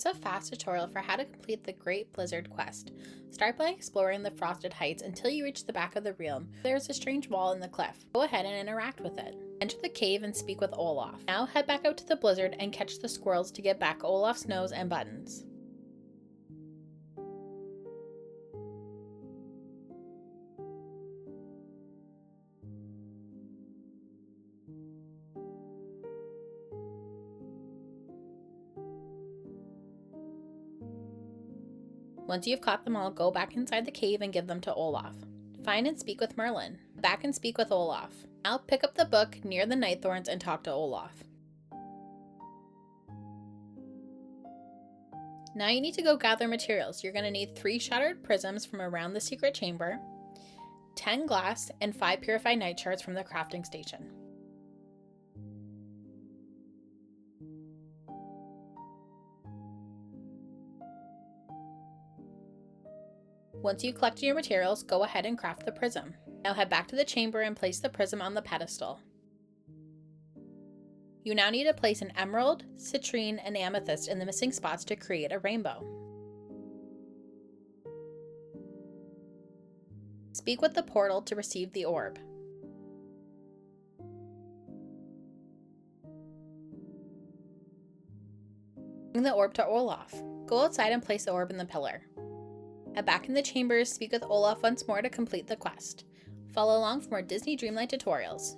Here's a fast tutorial for how to complete the Great Blizzard quest. Start by exploring the Frosted Heights until you reach the back of the realm. There's a strange wall in the cliff. Go ahead and interact with it. Enter the cave and speak with Olaf. Now head back out to the blizzard and catch the squirrels to get back Olaf's nose and buttons. Once you've caught them all, go back inside the cave and give them to Olaf. Find and speak with Merlin. Back and speak with Olaf. Now pick up the book near the Nightthorns and talk to Olaf. Now you need to go gather materials. You're going to need 3 shattered prisms from around the secret chamber, 10 glass, and 5 purified night shards from the crafting station. Once you've collected your materials, go ahead and craft the prism. Now head back to the chamber and place the prism on the pedestal. You now need to place an emerald, citrine, and amethyst in the missing spots to create a rainbow. Speak with the portal to receive the orb. Bring the orb to Olaf. Go outside and place the orb in the pillar. Head back in the chambers, speak with Olaf once more to complete the quest. Follow along for more Disney Dreamlight tutorials.